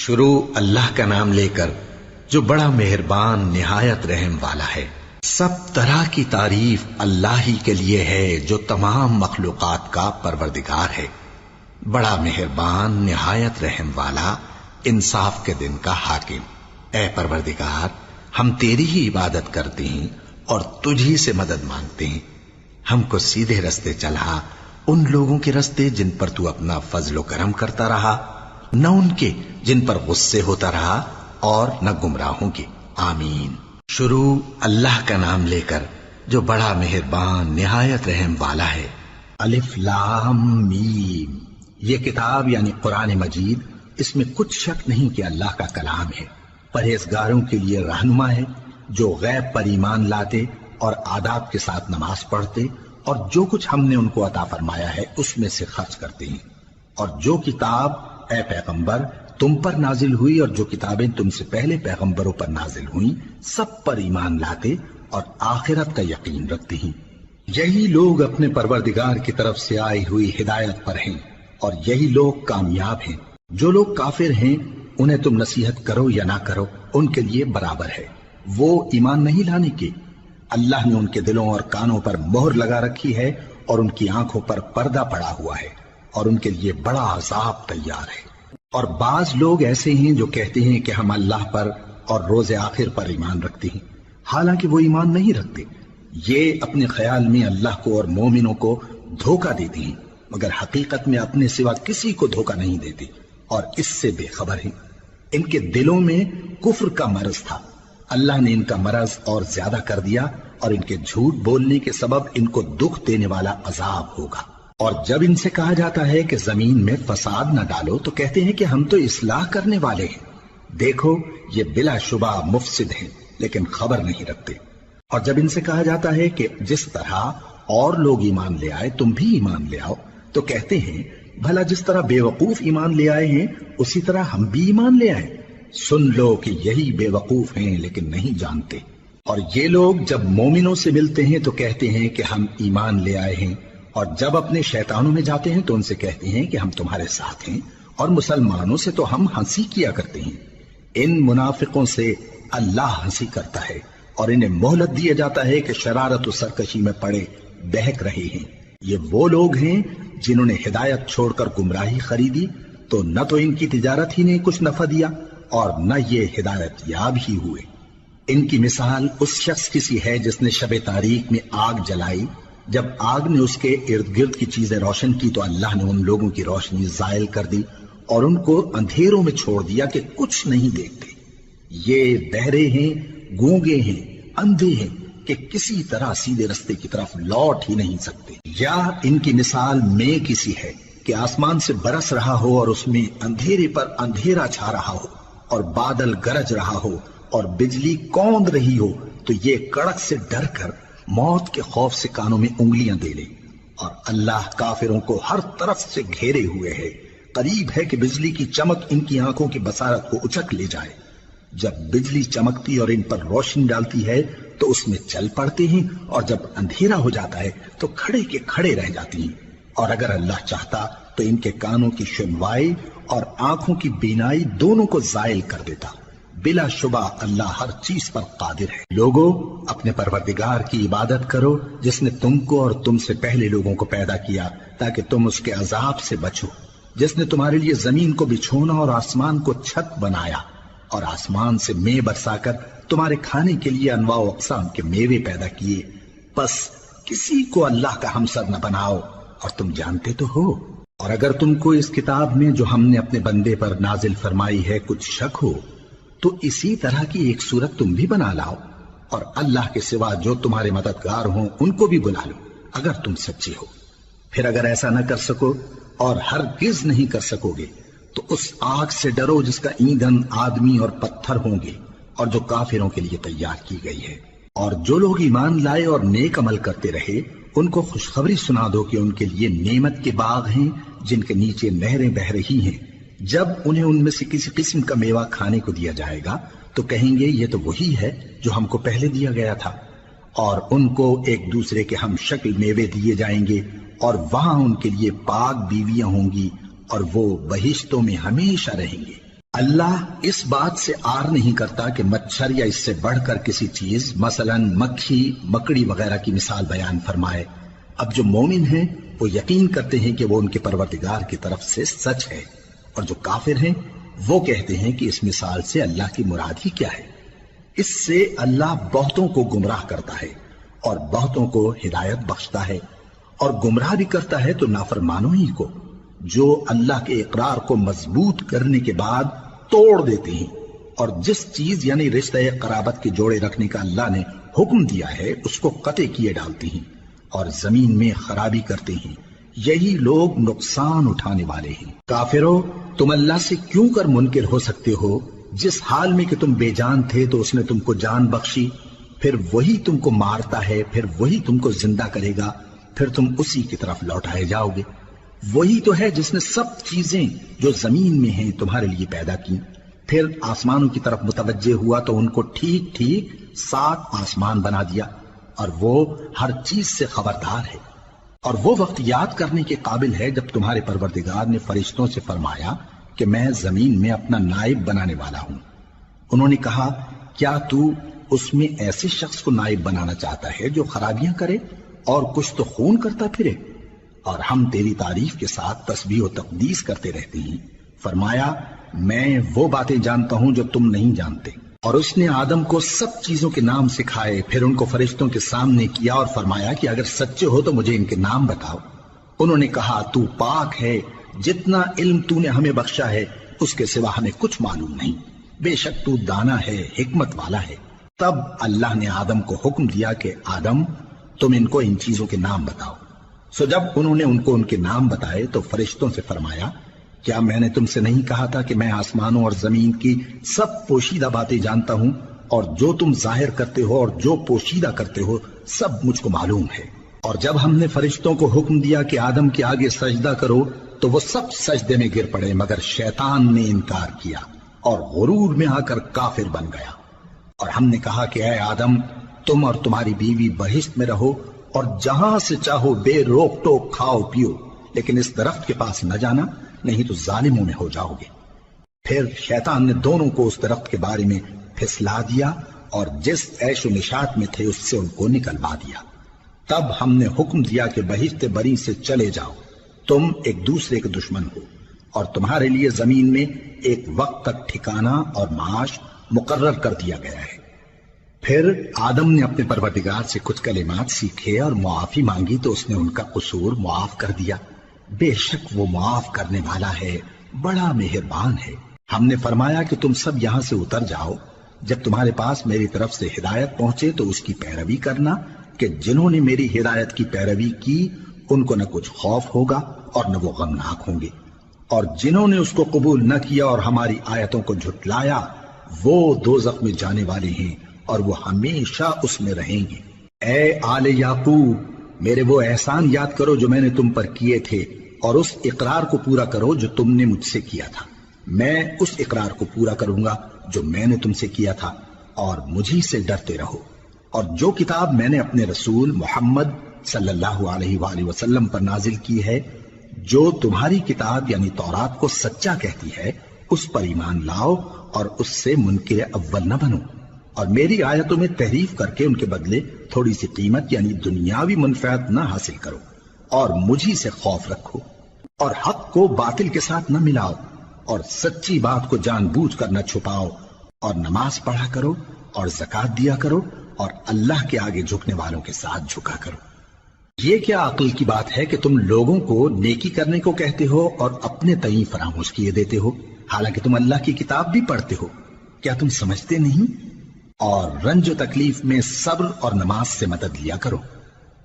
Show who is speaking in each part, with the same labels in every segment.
Speaker 1: شروع اللہ کا نام لے کر جو بڑا مہربان نہایت رحم والا ہے۔ سب طرح کی تعریف اللہ ہی کے لیے ہے جو تمام مخلوقات کا پروردگار ہے، بڑا مہربان نہایت رحم والا، انصاف کے دن کا حاکم۔ اے پروردگار، ہم تیری ہی عبادت کرتے ہیں اور تجھی سے مدد مانگتے ہیں۔ ہم کو سیدھے رستے چلا، ان لوگوں کے رستے جن پر تو اپنا فضل و کرم کرتا رہا، نہ ان کے جن پر غصے ہوتا رہا، اور نہ گمراہوں کے۔ آمین۔ شروع اللہ کا نام لے کر جو بڑا مہربان نہایت رحم والا ہے۔ الف لام میم۔ یہ کتاب یعنی قرآن مجید، اس میں کچھ شک نہیں کہ اللہ کا کلام ہے، پرہیزگاروں کے لیے رہنما ہے، جو غیب پر ایمان لاتے اور آداب کے ساتھ نماز پڑھتے اور جو کچھ ہم نے ان کو عطا فرمایا ہے اس میں سے خرچ کرتے ہیں، اور جو کتاب اے پیغمبر تم پر نازل ہوئی اور جو کتابیں تم سے پہلے پیغمبروں پر نازل ہوئیں سب پر ایمان لاتے اور آخرت کا یقین رکھتے ہیں۔ یہی لوگ اپنے پروردگار کی طرف سے آئی ہوئی ہدایت پر ہیں اور یہی لوگ کامیاب ہیں۔ جو لوگ کافر ہیں انہیں تم نصیحت کرو یا نہ کرو ان کے لیے برابر ہے، وہ ایمان نہیں لانے کے۔ اللہ نے ان کے دلوں اور کانوں پر مہر لگا رکھی ہے اور ان کی آنکھوں پر پردہ پڑا ہوا ہے اور ان کے لیے بڑا عذاب تیار ہے۔ اور بعض لوگ ایسے ہیں جو کہتے ہیں کہ ہم اللہ پر اور روز آخر پر ایمان رکھتے ہیں، حالانکہ وہ ایمان نہیں رکھتے۔ یہ اپنے خیال میں اللہ کو اور مومنوں کو دھوکہ دیتے ہیں، مگر حقیقت میں اپنے سوا کسی کو دھوکہ نہیں دیتے اور اس سے بے خبر ہیں۔ ان کے دلوں میں کفر کا مرض تھا، اللہ نے ان کا مرض اور زیادہ کر دیا اور ان کے جھوٹ بولنے کے سبب ان کو دکھ دینے والا عذاب ہوگا۔ اور جب ان سے کہا جاتا ہے کہ زمین میں فساد نہ ڈالو تو کہتے ہیں کہ ہم تو اصلاح کرنے والے ہیں۔ دیکھو یہ بلا شبہ مفسد ہیں لیکن خبر نہیں رکھتے۔ اور جب ان سے کہا جاتا ہے کہ جس طرح اور لوگ ایمان لے آئے تم بھی ایمان لے آؤ تو کہتے ہیں بھلا جس طرح بے وقوف ایمان لے آئے ہیں اسی طرح ہم بھی ایمان لے آئے۔ سن لو کہ یہی بے وقوف ہیں لیکن نہیں جانتے۔ اور یہ لوگ جب مومنوں سے ملتے ہیں تو کہتے ہیں کہ ہم ایمان لے آئے ہیں، اور جب اپنے شیطانوں میں جاتے ہیں تو ان سے کہتے ہیں کہ ہم تمہارے ساتھ ہیں، اور مسلمانوں سے تو ہم ہنسی کیا کرتے ہیں۔ ان منافقوں سے اللہ ہنسی کرتا ہے اور انہیں مہلت دیا جاتا ہے کہ شرارت و سرکشی میں پڑے بہک رہے ہیں۔ یہ وہ لوگ ہیں جنہوں نے ہدایت چھوڑ کر گمراہی خریدی، تو نہ تو ان کی تجارت ہی نے کچھ نفع دیا اور نہ یہ ہدایت یاب ہی ہوئے۔ ان کی مثال اس شخص کی سی ہے جس نے شب تاریک میں آگ جلائی، جب آگ نے اس کے ارد گرد کی چیزیں روشن کی تو اللہ نے ان لوگوں کی روشنی زائل کر دی اور ان کو اندھیروں میں چھوڑ دیا کہ کچھ نہیں دیکھتے۔ یہ بہرے ہیں، گونگے ہیں، اندھے ہیں کہ کسی طرح سیدھے رستے کی طرف لوٹ ہی نہیں سکتے۔ یا ان کی مثال میں کسی ہے کہ آسمان سے برس رہا ہو اور اس میں اندھیرے پر اندھیرا چھا رہا ہو اور بادل گرج رہا ہو اور بجلی کوند رہی ہو تو یہ کڑک سے ڈر کر موت کے خوف سے کانوں میں انگلیاں دے لے۔ اور اللہ کافروں کو ہر طرف سے گھیرے ہوئے ہے، قریب ہے کہ بجلی کی چمک ان کی آنکھوں کی بصارت کو اچک لے جائے۔ جب بجلی چمکتی اور ان پر روشنی ڈالتی ہے تو اس میں چل پڑتے ہیں، اور جب اندھیرا ہو جاتا ہے تو کھڑے کے کھڑے رہ جاتی ہیں۔ اور اگر اللہ چاہتا تو ان کے کانوں کی سنوائی اور آنکھوں کی بینائی دونوں کو زائل کر دیتا۔ بلا شبہ اللہ ہر چیز پر قادر ہے۔ لوگوں اپنے پروردگار کی عبادت کرو جس نے تم کو اور تم سے پہلے لوگوں کو پیدا کیا تاکہ تم اس کے عذاب سے بچو، جس نے تمہارے لیے زمین کو بچھونا اور آسمان کو چھت بنایا اور آسمان سے مے برسا کر تمہارے کھانے کے لیے انواع و اقسام کے میوے پیدا کیے۔ بس کسی کو اللہ کا ہمسر نہ بناؤ اور تم جانتے تو ہو۔ اور اگر تم کو اس کتاب میں جو ہم نے اپنے بندے پر نازل فرمائی ہے کچھ شک ہو تو اسی طرح کی ایک صورت تم بھی بنا لاؤ اور اللہ کے سوا جو تمہارے مددگار ہوں ان کو بھی بلا لو اگر تم سچے ہو۔ پھر اگر ایسا نہ کر سکو اور ہرگز نہیں کر سکو گے تو اس آگ سے ڈرو جس کا ایندھن آدمی اور پتھر ہوں گے اور جو کافروں کے لیے تیار کی گئی ہے۔ اور جو لوگ ایمان لائے اور نیک عمل کرتے رہے ان کو خوشخبری سنا دو کہ ان کے لیے نعمت کے باغ ہیں جن کے نیچے نہریں بہ رہی ہیں۔ جب انہیں ان میں سے کسی قسم کا میوہ کھانے کو دیا جائے گا تو کہیں گے یہ تو وہی ہے جو ہم کو پہلے دیا گیا تھا، اور ان کو ایک دوسرے کے ہم شکل میوے دیے جائیں گے اور وہاں ان کے لیے پاک بیویاں ہوں گی اور وہ بہشتوں میں ہمیشہ رہیں گے۔ اللہ اس بات سے آر نہیں کرتا کہ مچھر یا اس سے بڑھ کر کسی چیز مثلاً مکھی مکڑی وغیرہ کی مثال بیان فرمائے۔ اب جو مومن ہیں وہ یقین کرتے ہیں کہ وہ ان کے پروردگار کی طرف سے سچ ہے، اور جو کافر ہیں وہ کہتے ہیں کہ اس مثال سے اللہ کی مراد ہی کیا ہے۔ اس سے اللہ بہتوں کو گمراہ کرتا ہے اور بہتوں کو ہدایت بخشتا ہے، اور گمراہ بھی کرتا ہے تو نافرمانوں ہی کو، جو اللہ کے اقرار کو مضبوط کرنے کے بعد توڑ دیتے ہیں، اور جس چیز یعنی رشتہ قرابت کے جوڑے رکھنے کا اللہ نے حکم دیا ہے اس کو قطع کیے ڈالتے ہیں اور زمین میں خرابی کرتے ہیں۔ یہی لوگ نقصان اٹھانے والے ہیں۔ کافرو، تم اللہ سے کیوں کر منکر ہو سکتے ہو؟ جس حال میں کہ تم بے جان تھے تو اس نے تم کو جان بخشی، پھر وہی تم کو مارتا ہے، پھر وہی تم کو زندہ کرے گا، پھر تم اسی کی طرف لوٹائے جاؤ گے۔ وہی تو ہے جس نے سب چیزیں جو زمین میں ہیں تمہارے لیے پیدا کی، پھر آسمانوں کی طرف متوجہ ہوا تو ان کو ٹھیک ٹھیک 7 آسمان بنا دیا، اور وہ ہر چیز سے خبردار ہے۔ اور وہ وقت یاد کرنے کے قابل ہے جب تمہارے پروردگار نے فرشتوں سے فرمایا کہ میں زمین میں اپنا نائب بنانے والا ہوں۔ انہوں نے کہا، کیا تو اس میں ایسے شخص کو نائب بنانا چاہتا ہے جو خرابیاں کرے اور کچھ تو خون کرتا پھرے؟ اور ہم تیری تعریف کے ساتھ تسبیح و تقدیس کرتے رہتے ہیں۔ فرمایا، میں وہ باتیں جانتا ہوں جو تم نہیں جانتے۔ اور اس نے آدم کو سب چیزوں کے نام سکھائے، پھر ان کو فرشتوں کے سامنے کیا اور فرمایا کہ اگر سچے ہو تو مجھے ان کے نام بتاؤ۔ انہوں نے کہا، تو پاک ہے، جتنا علم تو نے ہمیں بخشا ہے اس کے سوا ہمیں کچھ معلوم نہیں، بے شک تو دانا ہے، حکمت والا ہے۔ تب اللہ نے آدم کو حکم دیا کہ آدم، تم ان کو ان چیزوں کے نام بتاؤ۔ سو جب انہوں نے ان کو ان کے نام بتائے تو فرشتوں سے فرمایا، کیا میں نے تم سے نہیں کہا تھا کہ میں آسمانوں اور زمین کی سب پوشیدہ باتیں جانتا ہوں، اور جو تم ظاہر کرتے ہو اور جو پوشیدہ کرتے ہو سب مجھ کو معلوم ہے۔ اور جب ہم نے فرشتوں کو حکم دیا کہ آدم کے آگے سجدہ کرو تو وہ سب سجدے میں گر پڑے مگر شیطان نے انکار کیا اور غرور میں آ کر کافر بن گیا۔ اور ہم نے کہا کہ اے آدم، تم اور تمہاری بیوی بہشت میں رہو اور جہاں سے چاہو بے روک ٹوک کھاؤ پیو، لیکن اس درخت کے پاس نہ جانا، نہیں تو ظالموں میں ہو جاؤ گے۔ پھر شیطان نے دونوں کو اس درخت کے بارے میں پھسلا دیا اور جس عیش و نشاط میں تھے اس سے ان کو نکلوا دیا۔ تب ہم نے حکم دیا کہ بہشت بری سے چلے جاؤ، تم ایک دوسرے کے دشمن ہو، اور تمہارے لیے زمین میں ایک وقت تک ٹھکانہ اور معاش مقرر کر دیا گیا ہے۔ پھر آدم نے اپنے پروردگار سے کچھ کلمات سیکھے اور معافی مانگی تو اس نے ان کا قصور معاف کر دیا۔ بے شک وہ معاف کرنے والا ہے، بڑا مہربان ہے۔ ہم نے فرمایا کہ تم سب یہاں سے اتر جاؤ، جب تمہارے پاس میری طرف سے ہدایت پہنچے تو اس کی پیروی کرنا، کہ جنہوں نے میری ہدایت کی پیروی کی ان کو نہ کچھ خوف ہوگا اور نہ وہ غمناک ہوں گے، اور جنہوں نے اس کو قبول نہ کیا اور ہماری آیتوں کو جھٹلایا وہ دوزخ میں جانے والے ہیں اور وہ ہمیشہ اس میں رہیں گے۔ اے آل یعقوب، میرے وہ احسان یاد کرو جو میں نے تم پر کیے تھے، اور اس اقرار کو پورا کرو جو تم نے مجھ سے کیا تھا۔ میں اس اقرار کو پورا کروں گا جو میں نے تم سے کیا تھا، اور مجھی سے ڈرتے رہو۔ اور جو کتاب میں نے اپنے رسول محمد صلی اللہ علیہ وآلہ وسلم پر نازل کی ہے، جو تمہاری کتاب یعنی تورات کو سچا کہتی ہے، اس پر ایمان لاؤ اور اس سے منکر اول نہ بنو، اور میری آیتوں میں تحریف کر کے ان کے بدلے تھوڑی سی قیمت یعنی دنیاوی منفعت نہ حاصل کرو، اور مجھی سے خوف رکھو، اور حق کو باطل کے ساتھ نہ ملاؤ، اور سچی بات کو جان بوجھ کر نہ چھپاؤ، اور نماز پڑھا کرو اور زکوٰۃ دیا کرو، اور اللہ کے آگے جھکنے والوں کے ساتھ جھکا کرو۔ یہ کیا عقل کی بات ہے کہ تم لوگوں کو نیکی کرنے کو کہتے ہو اور اپنے تئیں فراموش کیے دیتے ہو، حالانکہ تم اللہ کی کتاب بھی پڑھتے ہو؟ کیا تم سمجھتے نہیں؟ اور رنج و تکلیف میں صبر اور نماز سے مدد لیا کرو،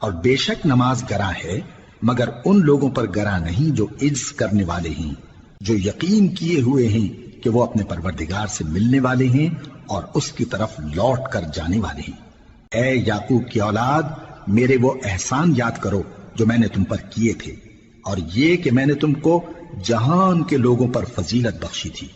Speaker 1: اور بے شک نماز گراں ہے مگر ان لوگوں پر گراں نہیں جو عجز کرنے والے ہیں، جو یقین کیے ہوئے ہیں کہ وہ اپنے پروردگار سے ملنے والے ہیں اور اس کی طرف لوٹ کر جانے والے ہیں۔ اے یعقوب کی اولاد، میرے وہ احسان یاد کرو جو میں نے تم پر کیے تھے، اور یہ کہ میں نے تم کو جہان کے لوگوں پر فضیلت بخشی تھی۔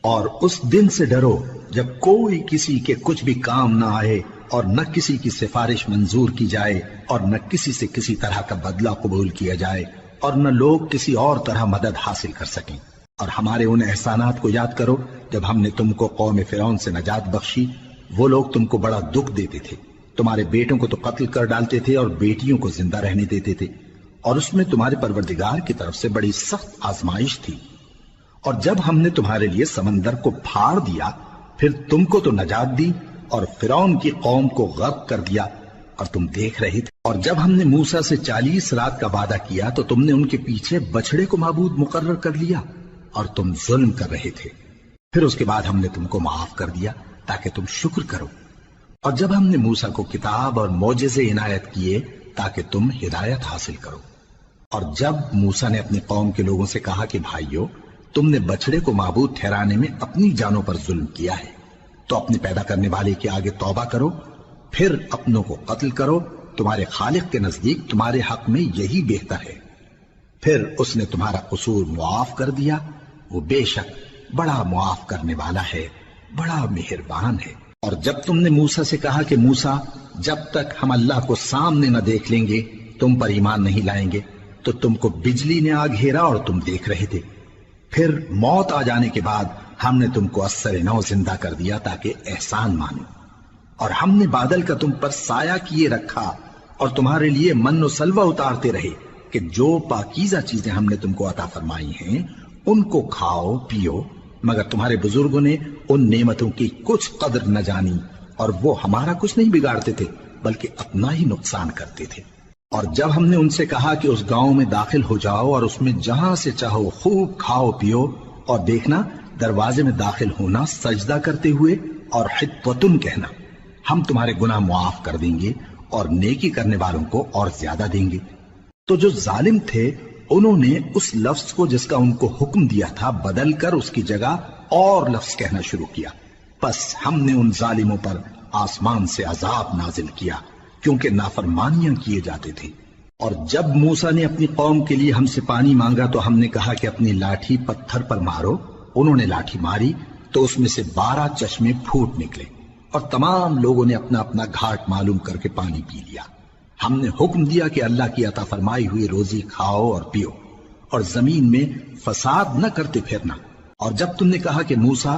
Speaker 1: اور اس دن سے ڈرو جب کوئی کسی کے کچھ بھی کام نہ آئے، اور نہ کسی کی سفارش منظور کی جائے، اور نہ کسی سے کسی طرح کا بدلہ قبول کیا جائے، اور نہ لوگ کسی اور طرح مدد حاصل کر سکیں۔ اور ہمارے ان احسانات کو یاد کرو جب ہم نے تم کو قوم فرعون سے نجات بخشی. وہ لوگ تم کو بڑا دکھ دیتے تھے، تمہارے بیٹوں کو تو قتل کر ڈالتے تھے اور بیٹیوں کو زندہ رہنے دیتے تھے، اور اس میں تمہارے پروردگار کی طرف سے بڑی سخت آزمائش تھی. اور جب ہم نے تمہارے لیے سمندر کو پھاڑ دیا پھر تم کو تو نجات دی اور فرعون کی قوم کو غرق کر دیا اور تم دیکھ رہے تھے. اور جب ہم نے موسیٰ سے 40 رات کا وعدہ کیا تو تم نے ان کے پیچھے بچڑے کو معبود مقرر کر لیا اور تم ظلم کر رہے تھے. پھر اس کے بعد ہم نے تم کو معاف کر دیا تاکہ تم شکر کرو. اور جب ہم نے موسیٰ کو کتاب اور معجزے عنایت کیے تاکہ تم ہدایت حاصل کرو. اور جب موسیٰ نے اپنی قوم کے لوگوں سے کہا کہ بھائیو، تم نے بچڑے کو معبود ٹھہرانے میں اپنی جانوں پر ظلم کیا ہے، تو اپنے پیدا کرنے والے کے آگے توبہ کرو، پھر اپنوں کو قتل کرو، تمہارے خالق کے نزدیک تمہارے حق میں یہی بہتر ہے. پھر اس نے تمہارا قصور معاف کر دیا، وہ بے شک بڑا معاف کرنے والا ہے، بڑا مہربان ہے. اور جب تم نے موسیٰ سے کہا کہ موسیٰ، جب تک ہم اللہ کو سامنے نہ دیکھ لیں گے تم پر ایمان نہیں لائیں گے، تو تم کو بجلی نے آ گھیرا اور تم دیکھ رہے تھے. پھر موت آ جانے کے بعد ہم نے تم کو اثر نو زندہ کر دیا تاکہ احسان مانو. اور ہم نے بادل کا تم پر سایہ کیے رکھا اور تمہارے لیے من و سلوہ اتارتے رہے کہ جو پاکیزہ چیزیں ہم نے تم کو عطا فرمائی ہیں ان کو کھاؤ پیو، مگر تمہارے بزرگوں نے ان نعمتوں کی کچھ قدر نہ جانی اور وہ ہمارا کچھ نہیں بگاڑتے تھے بلکہ اپنا ہی نقصان کرتے تھے. اور جب ہم نے ان سے کہا کہ اس گاؤں میں داخل ہو جاؤ اور اس میں جہاں سے چاہو خوب کھاؤ پیو، اور دیکھنا دروازے میں داخل ہونا سجدہ کرتے ہوئے اور حطوتن کہنا، ہم تمہارے گناہ معاف کر دیں گے اور نیکی کرنے والوں کو اور زیادہ دیں گے. تو جو ظالم تھے انہوں نے اس لفظ کو جس کا ان کو حکم دیا تھا بدل کر اس کی جگہ اور لفظ کہنا شروع کیا. پس ہم نے ان ظالموں پر آسمان سے عذاب نازل کیا کیونکہ نافرمانیاں کیے جاتے تھے. اور جب موسیٰ نے اپنی قوم کے لیے ہم سے پانی مانگا تو ہم نے کہا کہ اپنی لاٹھی پتھر پر مارو. انہوں نے لاٹھی ماری تو اس میں سے 12 چشمے پھوٹ نکلے اور تمام لوگوں نے اپنا اپنا گھاٹ معلوم کر کے پانی پی لیا. ہم نے حکم دیا کہ اللہ کی عطا فرمائی ہوئی روزی کھاؤ اور پیو اور زمین میں فساد نہ کرتے پھرنا. اور جب تم نے کہا کہ موسیٰ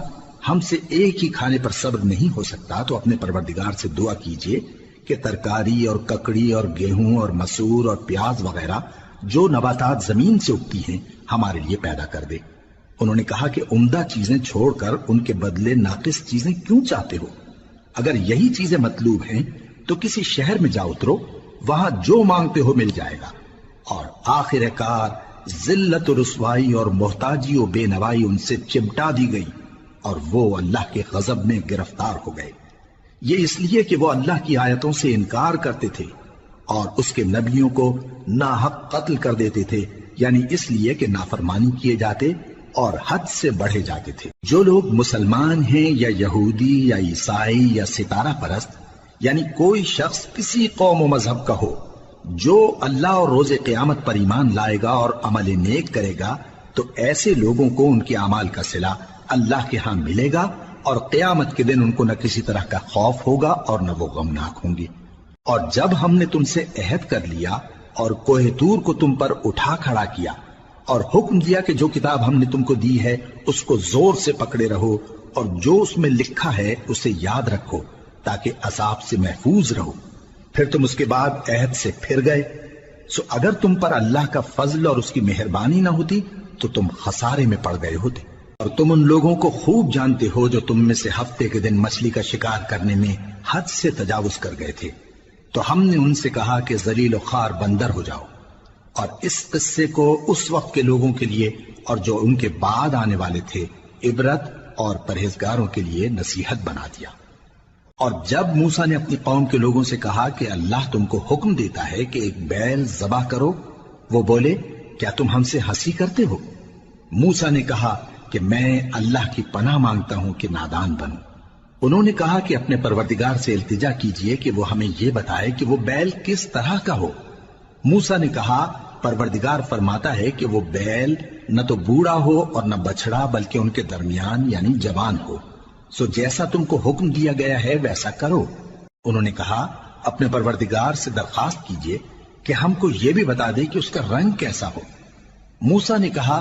Speaker 1: ہم سے ایک ہی کھانے پر صبر نہیں ہو سکتا تو اپنے پروردگار سے دعا کیجئے کہ ترکاری اور ککڑی اور گیہوں اور مسور اور پیاز وغیرہ جو نباتات زمین سے اگتی ہیں ہمارے لیے پیدا کر دے. انہوں نے کہا کہ عمدہ چیزیں چھوڑ کر ان کے بدلے ناقص چیزیں کیوں چاہتے ہو؟ اگر یہی چیزیں مطلوب ہیں تو کسی شہر میں جا اترو، وہاں جو مانگتے ہو مل جائے گا. اور آخر کار ذلت و رسوائی اور محتاجی و بے نوائی ان سے چمٹا دی گئی اور وہ اللہ کے غضب میں گرفتار ہو گئے. یہ اس لیے کہ وہ اللہ کی آیتوں سے انکار کرتے تھے اور اس کے نبیوں کو ناحق قتل کر دیتے تھے، یعنی اس لیے کہ نافرمانی کیے جاتے اور حد سے بڑھے جاتے تھے. جو لوگ مسلمان ہیں یا یہودی یا عیسائی یا ستارہ پرست، یعنی کوئی شخص کسی قوم و مذہب کا ہو، جو اللہ اور روز قیامت پر ایمان لائے گا اور عمل نیک کرے گا تو ایسے لوگوں کو ان کے اعمال کا صلہ اللہ کے ہاں ملے گا اور قیامت کے دن ان کو نہ کسی طرح کا خوف ہوگا اور نہ وہ غمناک ہوں گے. اور جب ہم نے تم سے عہد کر لیا اور کوہ طور کو تم پر اٹھا کھڑا کیا اور حکم دیا کہ جو کتاب ہم نے تم کو دی ہے اس کو زور سے پکڑے رہو اور جو اس میں لکھا ہے اسے یاد رکھو تاکہ عذاب سے محفوظ رہو، پھر تم اس کے بعد عہد سے پھر گئے، سو اگر تم پر اللہ کا فضل اور اس کی مہربانی نہ ہوتی تو تم خسارے میں پڑ گئے ہوتے. اور تم ان لوگوں کو خوب جانتے ہو جو تم میں سے ہفتے کے دن مچھلی کا شکار کرنے میں حد سے تجاوز کر گئے تھے، تو ہم نے ان سے کہا کہ ذلیل و خوار بندر ہو جاؤ. اور اس قصے کو اس وقت کے لوگوں کے لیے اور جو ان کے بعد آنے والے تھے عبرت اور پرہیزگاروں کے لیے نصیحت بنا دیا. اور جب موسیٰ نے اپنی قوم کے لوگوں سے کہا کہ اللہ تم کو حکم دیتا ہے کہ ایک بیل ذبح کرو، وہ بولے کیا تم ہم سے ہنسی کرتے ہو؟ موسیٰ نے کہا کہ میں اللہ کی پناہ مانگتا ہوں کہ نادان بنوں. انہوں نے کہا کہ اپنے پروردگار سے التجا کیجئے کہ وہ ہمیں یہ بتائے کہ وہ بیل کس طرح کا ہو. موسیٰ نے کہا پروردگار فرماتا ہے کہ وہ بیل نہ تو بوڑھا ہو اور نہ بچڑا بلکہ ان کے درمیان یعنی جوان ہو، سو جیسا تم کو حکم دیا گیا ہے ویسا کرو. انہوں نے کہا اپنے پروردگار سے درخواست کیجئے کہ ہم کو یہ بھی بتا دے کہ اس کا رنگ کیسا ہو. موسیٰ نے کہا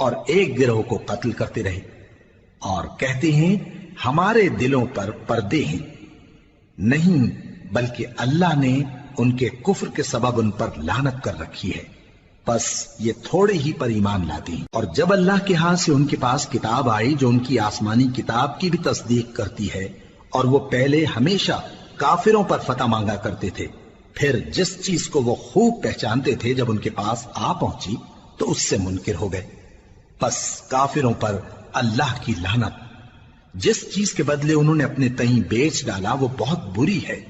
Speaker 1: اور ایک گروہ کو قتل کرتے رہے، اور کہتے ہیں ہمارے دلوں پر پردے ہیں، نہیں بلکہ اللہ نے ان کے کفر کے سبب ان پر لعنت کر رکھی ہے، بس یہ تھوڑے ہی پر ایمان لاتے ہیں۔ اور جب اللہ کے ہاں سے ان کے پاس کتاب آئی جو ان کی آسمانی کتاب کی بھی تصدیق کرتی ہے، اور وہ پہلے ہمیشہ کافروں پر فتح مانگا کرتے تھے، پھر جس چیز کو وہ خوب پہچانتے تھے جب ان کے پاس آ پہنچی تو اس سے منکر ہو گئے، بس کافروں پر اللہ کی لعنت۔ جس چیز کے بدلے انہوں نے اپنے تئیں بیچ ڈالا وہ بہت بری ہے،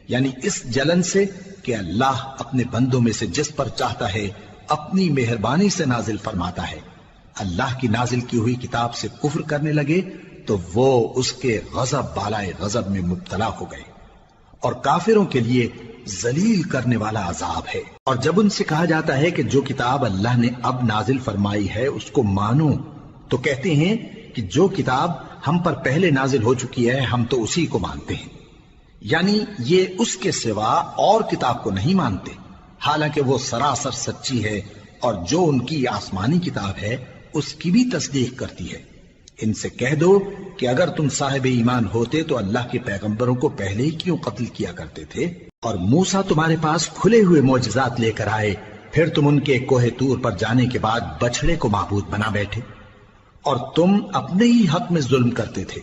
Speaker 1: یعنی اس جلن سے کہ اللہ اپنے بندوں میں سے جس پر چاہتا ہے اپنی مہربانی سے نازل فرماتا ہے۔ اللہ کی نازل کی ہوئی کتاب سے کفر کرنے لگے تو وہ اس کے غضب بالائے غضب میں مبتلا ہو گئے، اور کافروں کے لیے ذلیل کرنے والا عذاب ہے۔ اور جب ان سے کہا جاتا ہے کہ جو کتاب اللہ نے اب نازل فرمائی ہے اس کو مانو، تو کہتے ہیں کہ جو کتاب ہم پر پہلے نازل ہو چکی ہے ہم تو اسی کو مانتے ہیں، یعنی یہ اس کے سوا اور کتاب کو نہیں مانتے، حالانکہ وہ سراسر سچی ہے، اور جو ان کی آسمانی کتاب ہے اس کی بھی تصدیق کرتی ہے۔ ان سے کہہ دو کہ اگر تم صاحب ایمان ہوتے تو اللہ کے پیغمبروں کو پہلے ہی کیوں قتل کیا کرتے تھے؟ اور موسیٰ تمہارے پاس کھلے ہوئے معجزات لے کر آئے، پھر تم ان کے کوہ طور پر جانے کے بعد بچڑے کو معبود بنا بیٹھے، اور تم اپنے ہی حق میں ظلم کرتے تھے۔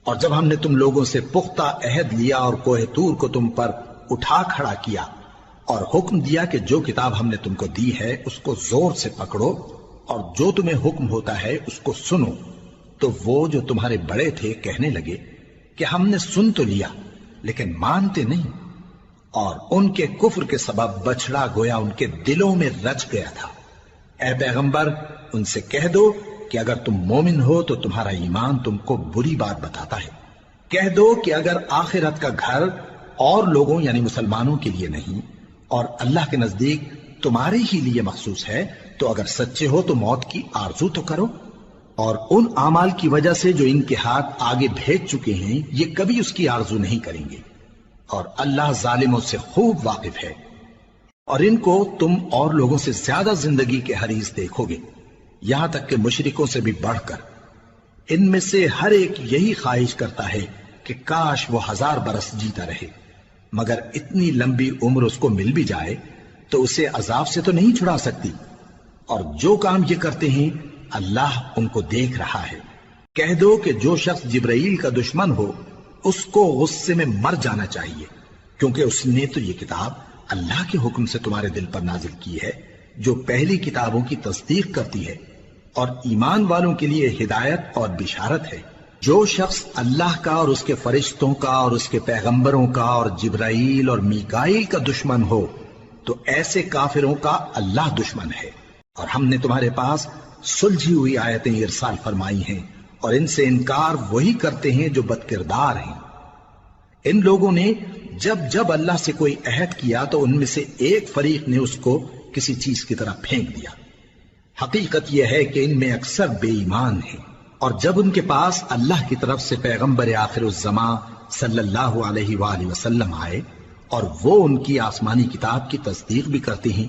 Speaker 1: اور جب ہم نے تم لوگوں سے پختہ عہد لیا اور کوہ طور کو تم پر اٹھا کھڑا کیا اور حکم دیا کہ جو کتاب ہم نے تم کو دی ہے اس کو زور سے پکڑو اور جو تمہیں حکم ہوتا ہے اس کو سنو، تو وہ جو تمہارے بڑے تھے کہنے لگے کہ ہم نے سن تو لیا لیکن مانتے نہیں، اور ان کے کفر کے سبب بچڑا گویا ان کے دلوں میں رچ گیا تھا۔ اے پیغمبر ان سے کہہ دو کہ اگر تم مومن ہو تو تمہارا ایمان تم کو بری بات بتاتا ہے۔ کہہ دو کہ اگر آخرت کا گھر اور لوگوں یعنی مسلمانوں کے لیے نہیں اور اللہ کے نزدیک تمہارے ہی لیے مخصوص ہے تو اگر سچے ہو تو موت کی آرزو تو کرو، اور ان اعمال کی وجہ سے جو ان کے ہاتھ آگے بھیج چکے ہیں یہ کبھی اس کی آرزو نہیں کریں گے، اور اللہ ظالموں سے خوب واقف ہے۔ اور ان کو تم اور لوگوں سے زیادہ زندگی کے حریص دیکھو گے، یہاں تک کہ مشرکوں سے بھی بڑھ کر۔ ان میں سے ہر ایک یہی خواہش کرتا ہے کہ کاش وہ 1000 برس جیتا رہے، مگر اتنی لمبی عمر اس کو مل بھی جائے تو اسے عذاب سے تو نہیں چھڑا سکتی، اور جو کام یہ کرتے ہیں اللہ ان کو دیکھ رہا ہے۔ کہہ دو کہ جو شخص جبرائیل کا دشمن ہو اس کو غصے میں مر جانا چاہیے، کیونکہ اس نے تو یہ کتاب اللہ کے حکم سے تمہارے دل پر نازل کی ہے جو پہلی کتابوں کی تصدیق کرتی ہے، اور ایمان والوں کے لیے ہدایت اور بشارت ہے۔ جو شخص اللہ کا اور اس کے فرشتوں کا اور اس کے پیغمبروں کا اور جبرائیل اور میکائیل کا دشمن ہو تو ایسے کافروں کا اللہ دشمن ہے۔ اور ہم نے تمہارے پاس سلجھی ہوئی آیتیں ارسال فرمائی ہیں، اور ان سے انکار وہی کرتے ہیں جو بد کردار ہیں۔ ان لوگوں نے جب جب اللہ سے کوئی عہد کیا تو ان میں سے ایک فریق نے اس کو کسی چیز کی طرح پھینک دیا۔ حقیقت یہ ہے کہ ان میں اکثر بے ایمان ہیں، اور جب ان کے پاس اللہ کی طرف سے پیغمبر آخر الزماں صلی اللہ علیہ وآلہ وسلم آئے اور وہ ان کی آسمانی کتاب کی تصدیق بھی کرتے ہیں،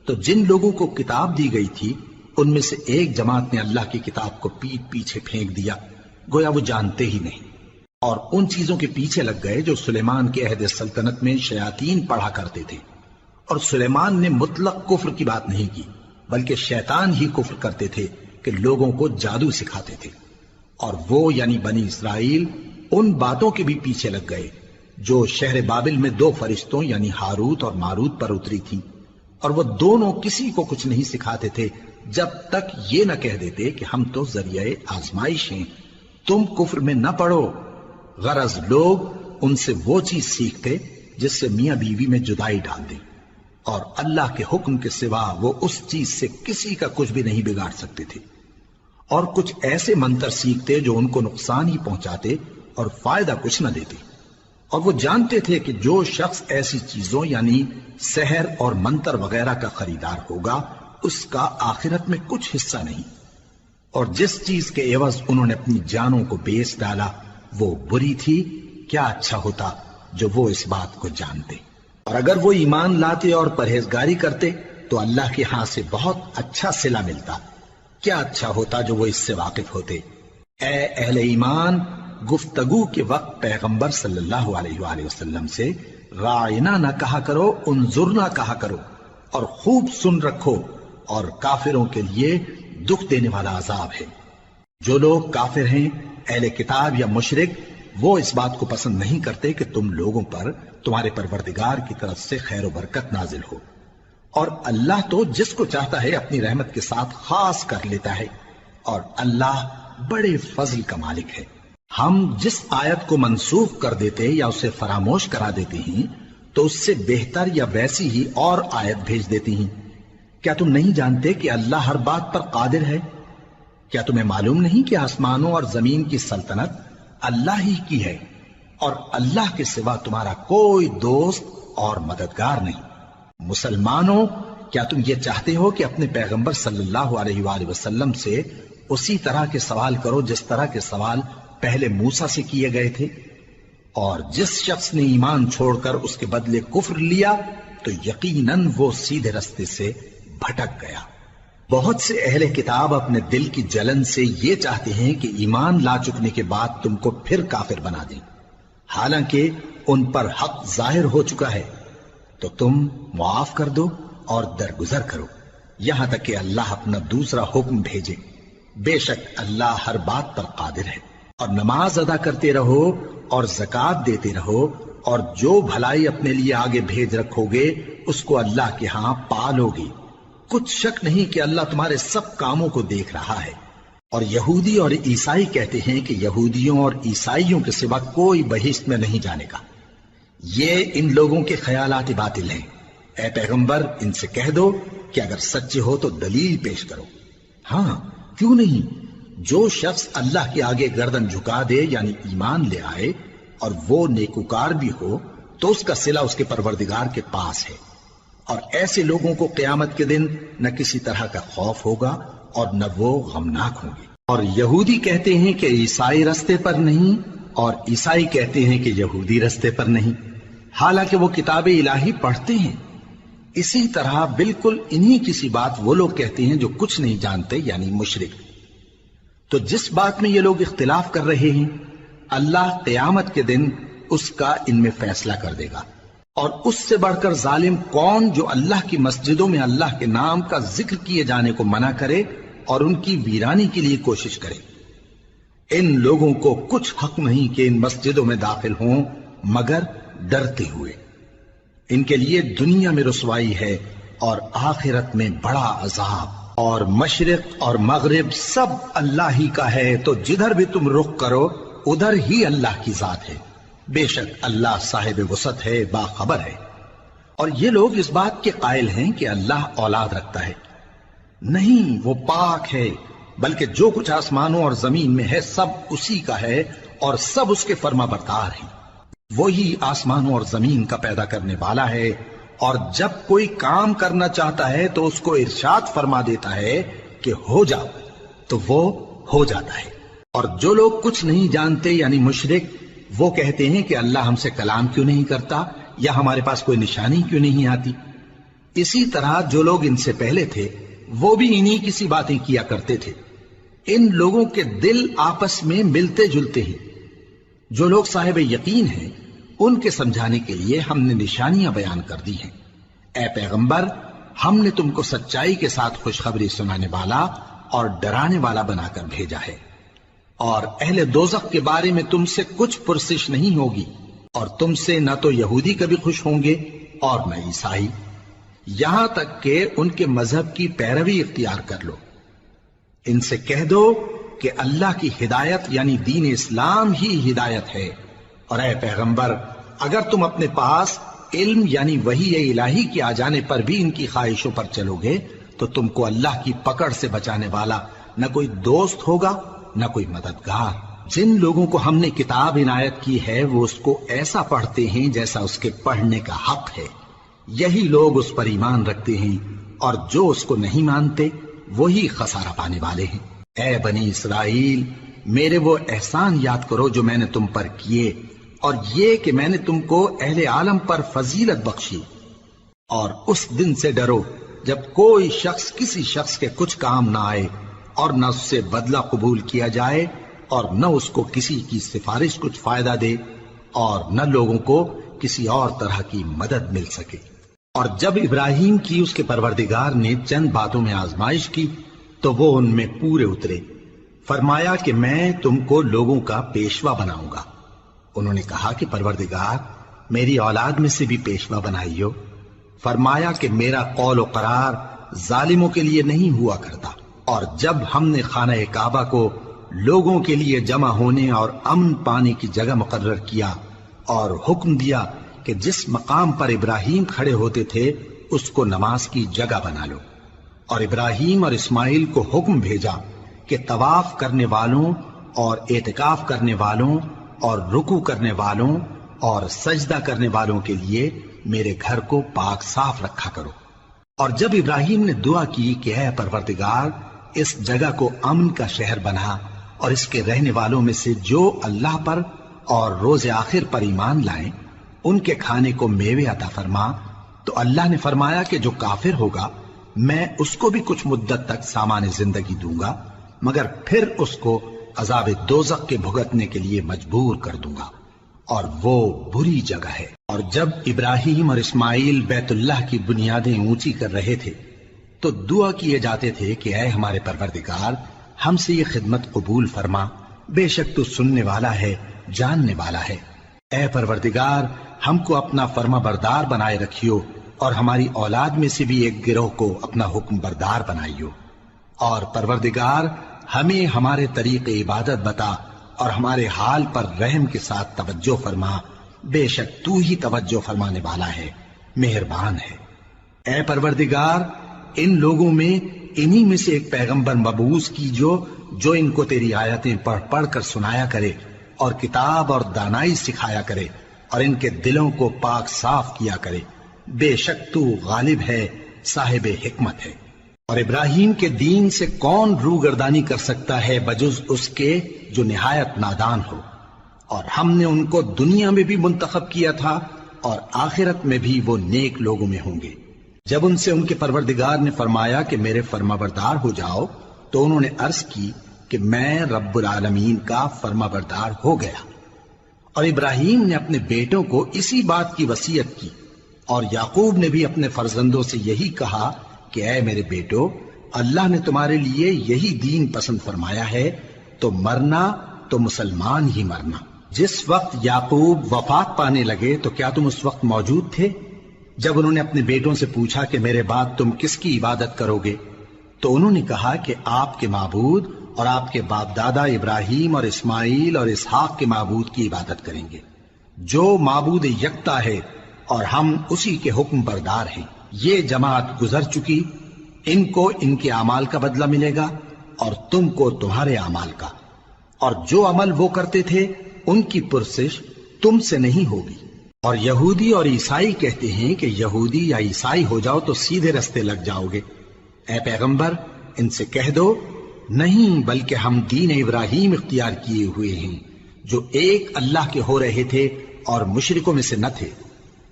Speaker 1: تو جن لوگوں کو کتاب دی گئی تھی ان میں سے ایک جماعت نے اللہ کی کتاب کو پیٹ پیچھے پھینک دیا، گویا وہ جانتے ہی نہیں، اور ان چیزوں کے پیچھے لگ گئے جو سلیمان کے عہد سلطنت میں شیاطین پڑھا کرتے تھے۔ اور سلیمان نے مطلق کفر کی بات نہیں کی، بلکہ شیطان ہی کفر کرتے تھے کہ لوگوں کو جادو سکھاتے تھے، اور وہ یعنی بنی اسرائیل ان باتوں کے بھی پیچھے لگ گئے جو شہر بابل میں 2 فرشتوں یعنی ہاروت اور ماروت پر اتری تھی، اور وہ دونوں کسی کو کچھ نہیں سکھاتے تھے جب تک یہ نہ کہہ دیتے کہ ہم تو ذریعہ آزمائش ہیں، تم کفر میں نہ پڑو۔ غرض لوگ ان سے وہ چیز سیکھتے جس سے میاں بیوی میں جدائی ڈال دیں، اور اللہ کے حکم کے سوا وہ اس چیز سے کسی کا کچھ بھی نہیں بگاڑ سکتے تھے، اور کچھ ایسے منتر سیکھتے جو ان کو نقصان ہی پہنچاتے اور فائدہ کچھ نہ دیتے، اور وہ جانتے تھے کہ جو شخص ایسی چیزوں یعنی سحر اور منتر وغیرہ کا خریدار ہوگا اس کا آخرت میں کچھ حصہ نہیں، اور جس چیز کے عوض انہوں نے اپنی جانوں کو بیچ ڈالا وہ بری تھی، کیا اچھا ہوتا جو وہ اس بات کو جانتے۔ اور اگر وہ ایمان لاتے اور پرہیزگاری کرتے تو اللہ کے ہاں سے بہت اچھا صلہ ملتا، کیا اچھا ہوتا جو وہ اس سے واقف ہوتے۔ اے اہل ایمان، گفتگو کے وقت پیغمبر صلی اللہ علیہ وآلہ وسلم سے رائنا نہ کہا کرو، انظرنا کہا کرو، اور خوب سن رکھو، اور کافروں کے لیے دکھ دینے والا عذاب ہے۔ جو لوگ کافر ہیں، اہل کتاب یا مشرک، وہ اس بات کو پسند نہیں کرتے کہ تم لوگوں پر تمہارے پروردگار کی طرف سے خیر و برکت نازل ہو، اور اللہ تو جس کو چاہتا ہے اپنی رحمت کے ساتھ خاص کر لیتا ہے، اور اللہ بڑے فضل کا مالک ہے۔ ہم جس آیت کو منسوخ کر دیتے یا اسے فراموش کرا دیتے ہیں تو اس سے بہتر یا ویسی ہی اور آیت بھیج دیتی ہیں۔ کیا تم نہیں جانتے کہ اللہ ہر بات پر قادر ہے؟ کیا تمہیں معلوم نہیں کہ آسمانوں اور زمین کی سلطنت اللہ ہی کی ہے، اور اللہ کے سوا تمہارا کوئی دوست اور مددگار نہیں؟ مسلمانوں، کیا تم یہ چاہتے ہو کہ اپنے پیغمبر صلی اللہ علیہ وآلہ وسلم سے اسی طرح کے سوال کرو جس طرح کے سوال پہلے موسیٰ سے کیے گئے تھے؟ اور جس شخص نے ایمان چھوڑ کر اس کے بدلے کفر لیا تو یقیناً وہ سیدھے رستے سے بھٹک گیا۔ بہت سے اہل کتاب اپنے دل کی جلن سے یہ چاہتے ہیں کہ ایمان لا چکنے کے بعد تم کو پھر کافر بنا دیں، حالانکہ ان پر حق ظاہر ہو چکا ہے۔ تو تم معاف کر دو اور درگزر کرو یہاں تک کہ اللہ اپنا دوسرا حکم بھیجے۔ بے شک اللہ ہر بات پر قادر ہے۔ اور نماز ادا کرتے رہو اور زکوٰۃ دیتے رہو، اور جو بھلائی اپنے لیے آگے بھیج رکھو گے اس کو اللہ کے ہاں پالو گے۔ کچھ شک نہیں کہ اللہ تمہارے سب کاموں کو دیکھ رہا ہے۔ اور یہودی اور عیسائی کہتے ہیں کہ یہودیوں اور عیسائیوں کے سوا کوئی بہشت میں نہیں جانے گا۔ یہ ان لوگوں کے خیالات باطل ہیں۔ اے پیغمبر، ان سے کہہ دو کہ اگر سچے ہو تو دلیل پیش کرو۔ ہاں، کیوں نہیں؟ جو شخص اللہ کے آگے گردن جھکا دے یعنی ایمان لے آئے اور وہ نیکوکار بھی ہو تو اس کا صلہ اس کے پروردگار کے پاس ہے، اور ایسے لوگوں کو قیامت کے دن نہ کسی طرح کا خوف ہوگا اور نہ وہ غمناک ہوں گے۔ اور یہودی کہتے ہیں کہ عیسائی رستے پر نہیں، اور عیسائی کہتے ہیں کہ یہودی رستے پر نہیں، حالانکہ وہ کتاب الہی پڑھتے ہیں۔ اسی طرح بالکل انہی کسی بات وہ لوگ کہتے ہیں جو کچھ نہیں جانتے یعنی مشرک۔ تو جس بات میں یہ لوگ اختلاف کر رہے ہیں اللہ قیامت کے دن اس کا ان میں فیصلہ کر دے گا۔ اور اس سے بڑھ کر ظالم کون جو اللہ کی مسجدوں میں اللہ کے نام کا ذکر کیے جانے کو منع کرے اور ان کی ویرانی کے لیے کوشش کرے۔ ان لوگوں کو کچھ حق نہیں کہ ان مسجدوں میں داخل ہوں مگر ڈرتے ہوئے۔ ان کے لیے دنیا میں رسوائی ہے اور آخرت میں بڑا عذاب۔ اور مشرق اور مغرب سب اللہ ہی کا ہے، تو جدھر بھی تم رخ کرو ادھر ہی اللہ کی ذات ہے۔ بے شک اللہ صاحب وسعت ہے، باخبر ہے۔ اور یہ لوگ اس بات کے قائل ہیں کہ اللہ اولاد رکھتا ہے۔ نہیں، وہ پاک ہے، بلکہ جو کچھ آسمانوں اور زمین میں ہے سب اسی کا ہے، اور سب اس کے فرما بردار ہیں۔ وہی آسمانوں اور زمین کا پیدا کرنے والا ہے، اور جب کوئی کام کرنا چاہتا ہے تو اس کو ارشاد فرما دیتا ہے کہ ہو جاؤ، تو وہ ہو جاتا ہے۔ اور جو لوگ کچھ نہیں جانتے یعنی مشرک، وہ کہتے ہیں کہ اللہ ہم سے کلام کیوں نہیں کرتا، یا ہمارے پاس کوئی نشانی کیوں نہیں آتی۔ اسی طرح جو لوگ ان سے پہلے تھے وہ بھی انہی کسی باتیں کیا کرتے تھے۔ ان لوگوں کے دل آپس میں ملتے جلتے ہیں۔ جو لوگ صاحب یقین ہیں ان کے سمجھانے کے لیے ہم نے نشانیاں بیان کر دی ہیں۔ اے پیغمبر، ہم نے تم کو سچائی کے ساتھ خوشخبری سنانے والا اور ڈرانے والا بنا کر بھیجا ہے۔ اور اہل دوزخ کے بارے میں تم سے کچھ پرسش نہیں ہوگی، اور تم سے نہ تو یہودی کبھی خوش ہوں گے اور نہ عیسائی، یہاں تک کہ ان کے مذہب کی پیروی اختیار کر لو۔ ان سے کہہ دو کہ اللہ کی ہدایت یعنی دین اسلام ہی ہدایت ہے، اور اے پیغمبر اگر تم اپنے پاس علم یعنی وحی الہی کے آ جانے پر بھی ان کی خواہشوں پر چلو گے تو تم کو اللہ کی پکڑ سے بچانے والا نہ کوئی دوست ہوگا نہ کوئی مددگار۔ جن لوگوں کو ہم نے کتاب عنایت کی ہے وہ اس کو ایسا پڑھتے ہیں جیسا اس کے پڑھنے کا حق ہے، یہی لوگ اس پر ایمان رکھتے ہیں، اور جو اس کو نہیں مانتے وہی خسارہ پانے والے ہیں۔ اے بنی اسرائیل، میرے وہ احسان یاد کرو جو میں نے تم پر کیے، اور یہ کہ میں نے تم کو اہل عالم پر فضیلت بخشی۔ اور اس دن سے ڈرو جب کوئی شخص کسی شخص کے کچھ کام نہ آئے، اور نہ اس سے بدلہ قبول کیا جائے اور نہ اس کو کسی کی سفارش کچھ فائدہ دے اور نہ لوگوں کو کسی اور طرح کی مدد مل سکے۔ اور جب ابراہیم کی اس کے پروردگار نے چند باتوں میں آزمائش کی تو وہ ان میں پورے اترے۔ فرمایا کہ میں تم کو لوگوں کا پیشوا بناؤں گا۔ انہوں نے کہا کہ پروردگار میری اولاد میں سے بھی پیشوا بنائیو۔ فرمایا کہ میرا قول و قرار ظالموں کے لیے نہیں ہوا کرتا۔ اور جب ہم نے خانہ کعبہ کو لوگوں کے لیے جمع ہونے اور امن پانے کی جگہ مقرر کیا اور حکم دیا کہ جس مقام پر ابراہیم کھڑے ہوتے تھے اس کو نماز کی جگہ بنا لو، اور ابراہیم اور اسماعیل کو حکم بھیجا کہ طواف کرنے والوں اور اعتکاف کرنے والوں اور رکوع کرنے والوں اور سجدہ کرنے والوں کے لیے میرے گھر کو پاک صاف رکھا کرو۔ اور جب ابراہیم نے دعا کی کہ اے پروردگار اس جگہ کو امن کا شہر بنا اور اس کے رہنے والوں میں سے جو اللہ پر اور روز آخر پر ایمان لائیں ان کے کھانے کو میوے عطا فرما، تو اللہ نے فرمایا کہ جو کافر ہوگا میں اس کو بھی کچھ مدت تک سامان زندگی دوں گا، مگر پھر اس کو عذاب دوزخ کے بھگتنے کے لیے مجبور کر دوں گا، اور وہ بری جگہ ہے۔ اور جب ابراہیم اور اسماعیل بیت اللہ کی بنیادیں اونچی کر رہے تھے تو دعا کیے جاتے تھے کہ اے ہمارے پروردگار ہم سے یہ خدمت قبول فرما، بے شک تو سننے والا ہے، جاننے والا ہے۔ اے پروردگار ہم کو اپنا فرما بردار بنائے رکھیو اور ہماری اولاد میں سے بھی ایک گروہ کو اپنا حکم بردار بنائیو، اور پروردگار ہمیں ہمارے طریق عبادت بتا اور ہمارے حال پر رحم کے ساتھ توجہ فرما، بے شک تو ہی توجہ فرمانے والا ہے، مہربان ہے۔ اے پروردگار ان لوگوں میں انہی میں سے ایک پیغمبر مبعوث کی جو ان کو تیری آیتیں پڑھ پڑھ کر سنایا کرے اور کتاب اور دانائی سکھایا کرے اور ان کے دلوں کو پاک صاف کیا کرے، بے شک تو غالب ہے، صاحب حکمت ہے۔ اور ابراہیم کے دین سے کون روگردانی کر سکتا ہے بجز اس کے جو نہایت نادان ہو، اور ہم نے ان کو دنیا میں بھی منتخب کیا تھا اور آخرت میں بھی وہ نیک لوگوں میں ہوں گے۔ جب ان سے ان کے پروردگار نے فرمایا کہ میرے فرما بردار ہو جاؤ تو انہوں نے عرض کی کہ میں رب العالمین کا فرما بردار ہو گیا۔ اور ابراہیم نے اپنے بیٹوں کو اسی بات کی وصیت کی، اور یعقوب نے بھی اپنے فرزندوں سے یہی کہا کہ اے میرے بیٹو، اللہ نے تمہارے لیے یہی دین پسند فرمایا ہے، تو مرنا تو مسلمان ہی مرنا۔ جس وقت یعقوب وفات پانے لگے تو کیا تم اس وقت موجود تھے؟ جب انہوں نے اپنے بیٹوں سے پوچھا کہ میرے بعد تم کس کی عبادت کرو گے تو انہوں نے کہا کہ آپ کے معبود اور آپ کے باپ دادا ابراہیم اور اسماعیل اور اسحاق کے معبود کی عبادت کریں گے، جو معبود یکتا ہے اور ہم اسی کے حکم بردار ہیں۔ یہ جماعت گزر چکی، ان کو ان کے اعمال کا بدلہ ملے گا اور تم کو تمہارے اعمال کا، اور جو عمل وہ کرتے تھے ان کی پرسش تم سے نہیں ہوگی۔ اور یہودی اور عیسائی کہتے ہیں کہ یہودی یا عیسائی ہو جاؤ تو سیدھے رستے لگ جاؤ گے۔ اے پیغمبر ان سے کہہ دو نہیں، بلکہ ہم دین ابراہیم اختیار کیے ہوئے ہیں جو ایک اللہ کے ہو رہے تھے اور مشرکوں میں سے نہ تھے۔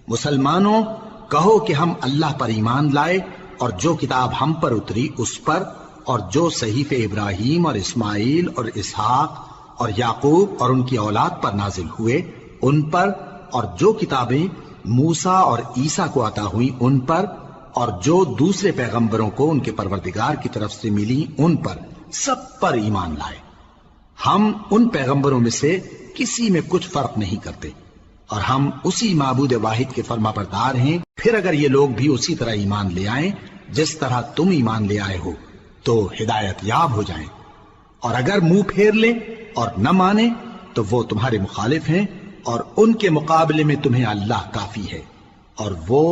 Speaker 1: مسلمانوں کہو کہ ہم اللہ پر ایمان لائے اور جو کتاب ہم پر اتری اس پر، اور جو صحیفے ابراہیم اور اسماعیل اور اسحاق اور یعقوب اور ان کی اولاد پر نازل ہوئے ان پر، اور جو کتابیں موسیٰ اور عیسیٰ کو عطا ہوئیں ان پر، اور جو دوسرے پیغمبروں کو ان کے پروردگار کی طرف سے ملی ان پر، سب پر ایمان لائے۔ ہم ان پیغمبروں میں سے کسی میں کچھ فرق نہیں کرتے، اور ہم اسی معبود واحد کے فرما بردار ہیں۔ پھر اگر یہ لوگ بھی اسی طرح ایمان لے آئیں جس طرح تم ایمان لے آئے ہو تو ہدایت یاب ہو جائیں، اور اگر منہ پھیر لیں اور نہ مانیں تو وہ تمہارے مخالف ہیں، اور ان کے مقابلے میں تمہیں اللہ کافی ہے، اور وہ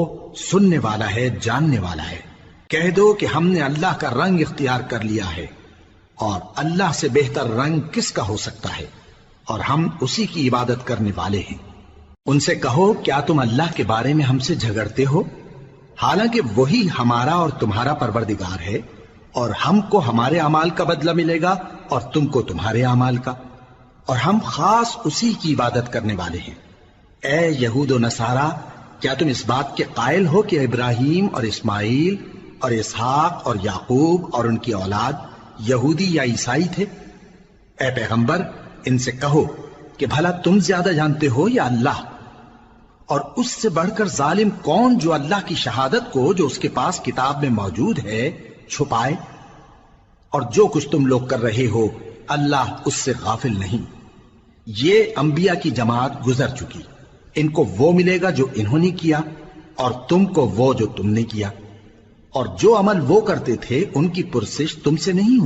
Speaker 1: سننے والا ہے، جاننے والا ہے۔ کہہ دو کہ ہم نے اللہ کا رنگ اختیار کر لیا ہے، اور اللہ سے بہتر رنگ کس کا ہو سکتا ہے، اور ہم اسی کی عبادت کرنے والے ہیں۔ ان سے کہو کیا تم اللہ کے بارے میں ہم سے جھگڑتے ہو، حالانکہ وہی ہمارا اور تمہارا پروردگار ہے، اور ہم کو ہمارے اعمال کا بدلہ ملے گا اور تم کو تمہارے اعمال کا، اور ہم خاص اسی کی عبادت کرنے والے ہیں۔ اے یہود و نصارا، کیا تم اس بات کے قائل ہو کہ ابراہیم اور اسماعیل اور اسحاق اور یعقوب اور ان کی اولاد یہودی یا عیسائی تھے؟ اے پیغمبر ان سے کہو کہ بھلا تم زیادہ جانتے ہو یا اللہ؟ اور اس سے بڑھ کر ظالم کون جو اللہ کی شہادت کو جو اس کے پاس کتاب میں موجود ہے چھپائے؟ اور جو کچھ تم لوگ کر رہے ہو اللہ اس سے غافل نہیں۔ یہ انبیاء کی جماعت گزر چکی، ان کو وہ ملے گا جو انہوں نے کیا، اور تم کو وہ جو تم نے کیا، اور جو عمل وہ کرتے تھے ان کی پرسش تم سے نہیں ہو